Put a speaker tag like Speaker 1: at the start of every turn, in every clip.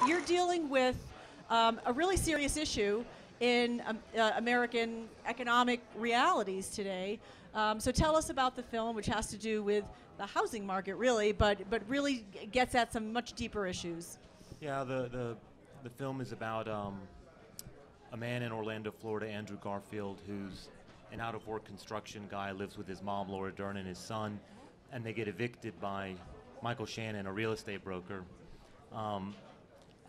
Speaker 1: you're dealing with a really serious issue in American economic realities today. So tell us about the film, which has to do with the housing market, really, but really gets at some much deeper issues.
Speaker 2: Yeah, the film is about a man in Orlando, Florida, Andrew Garfield, who's an out-of-work construction guy, lives with his mom, Laura Dern, and his son, and they get evicted by Michael Shannon, a real estate broker,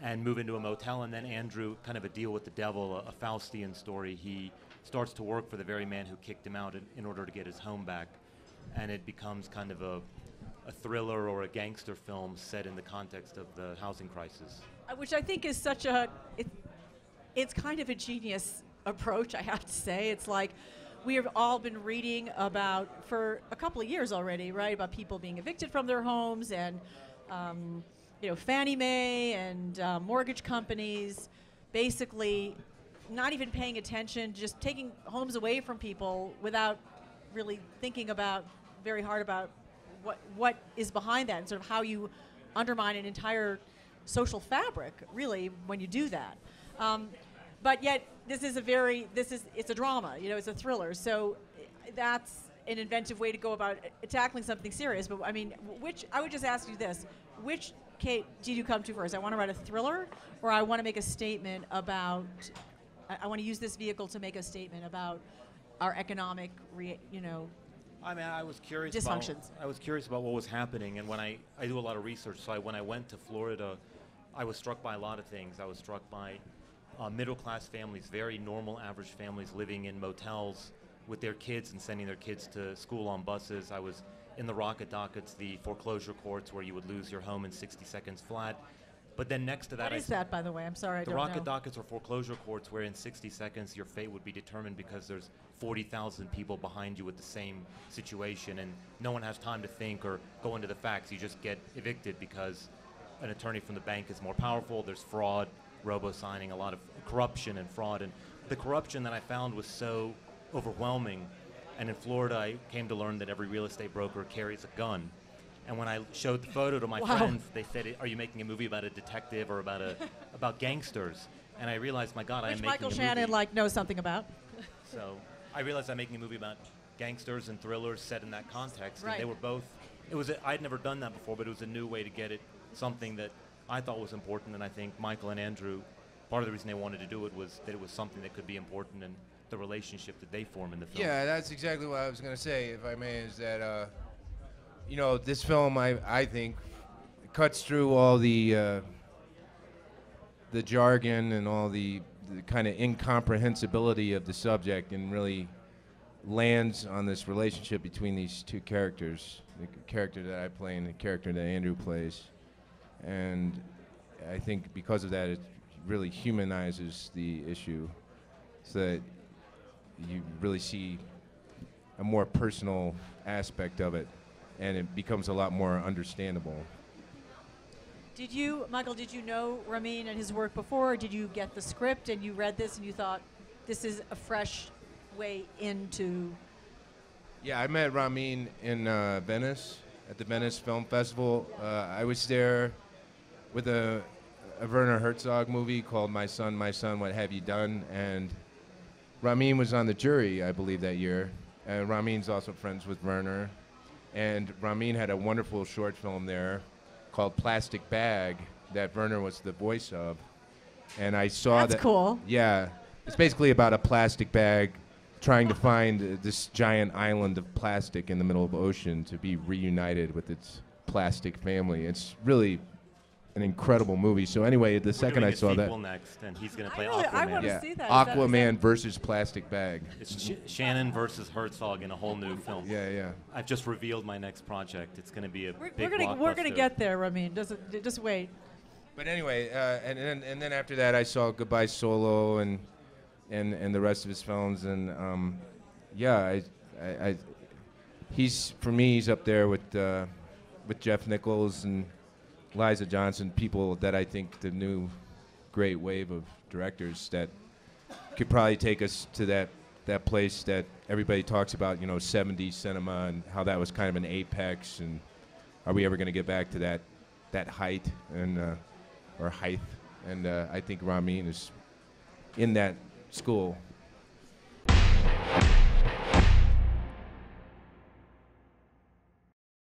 Speaker 2: and move into a motel. And then Andrew, kind of a deal with the devil, a Faustian story. He starts to work for the very man who kicked him out in order to get his home back, and it becomes kind of a thriller or a gangster film set in the context of the housing crisis.
Speaker 1: Which I think is such it's kind of a genius approach, I have to say. It's like we have all been reading about, for a couple of years already, right, about people being evicted from their homes and, Fannie Mae and mortgage companies basically not even paying attention, just taking homes away from people without really thinking very hard about what is behind that and sort of how you undermine an entire social fabric, really, when you do that. But yet, it's a drama, it's a thriller. So that's an inventive way to go about tackling something serious. But I mean, I would just ask you this: which Kate did you come to first? I want to write a thriller, or I want to make a statement about. I want to use this vehicle to make a statement about our economic,
Speaker 2: I was curious
Speaker 1: dysfunctions.
Speaker 2: I was curious about what was happening, and when I do a lot of research, so when I went to Florida, I was struck by a lot of things. I was struck by middle-class families, very normal, average families living in motels with their kids and sending their kids to school on buses. I was in the rocket dockets, the foreclosure courts where you would lose your home in 60 seconds flat. But then next to that,
Speaker 1: what is that, by the way? I'm sorry, I don't know.
Speaker 2: The rocket dockets are foreclosure courts where in 60 seconds your fate would be determined because there's 40,000 people behind you with the same situation, and no one has time to think or go into the facts. You just get evicted because an attorney from the bank is more powerful. There's fraud, robo-signing, a lot of corruption and fraud. And the corruption that I found was so overwhelming. And in Florida, I came to learn that every real estate broker carries a gun. And when I showed the photo to my friends, they said, "Are you making a movie about a detective or about gangsters?" And I realized, my God, I'm making
Speaker 1: Michael
Speaker 2: a movie.
Speaker 1: Shannon knows something about.
Speaker 2: So I realized I'm making a movie about gangsters and thrillers set in that context.
Speaker 1: Right.
Speaker 2: And they were both. I'd never done that before, but it was a new way to get it, something that I thought was important. And I think Michael and Andrew, part of the reason they wanted to do it was that it was something that could be important in the relationship that they form in the film.
Speaker 3: Yeah, that's exactly what I was going to say, if I may, is that, this film, I think, cuts through all the jargon and all the kind of incomprehensibility of the subject and really lands on this relationship between these two characters, the character that I play and the character that Andrew plays. And I think because of that, it really humanizes the issue so that you really see a more personal aspect of it, and it becomes a lot more understandable.
Speaker 1: Michael, did you know Ramin and his work before, or did you get the script and you read this and you thought, this is a fresh way into...
Speaker 3: Yeah, I met Ramin in Venice, at the Venice Film Festival. I was there with a Werner Herzog movie called My Son, What Have You Done? And Ramin was on the jury, I believe, that year. And Ramin's also friends with Werner. And Ramin had a wonderful short film there called Plastic Bag that Werner was the voice of. And I saw
Speaker 1: That's cool.
Speaker 3: Yeah. It's basically about a plastic bag trying to find this giant island of plastic in the middle of the ocean to be reunited with its plastic family. It's really an incredible movie. So anyway, the second I saw that...
Speaker 2: next, and he's going to play
Speaker 1: Aquaman. I want to
Speaker 3: Yeah,
Speaker 1: see that.
Speaker 3: Aquaman versus Plastic Bag.
Speaker 2: It's Shannon versus Herzog in a whole new film.
Speaker 3: Yeah.
Speaker 2: I've just revealed my next project. It's going to be a big blockbuster.
Speaker 1: We're gonna get there, Ramin. Just wait.
Speaker 3: But anyway, and then after that, I saw Goodbye Solo and the rest of his films, and he's up there with Jeff Nichols and Liza Johnson, people that I think the new great wave of directors that could probably take us to that place that everybody talks about, 70s cinema, and how that was kind of an apex, and are we ever going to get back to that height and or height? And I think Ramin is in that school.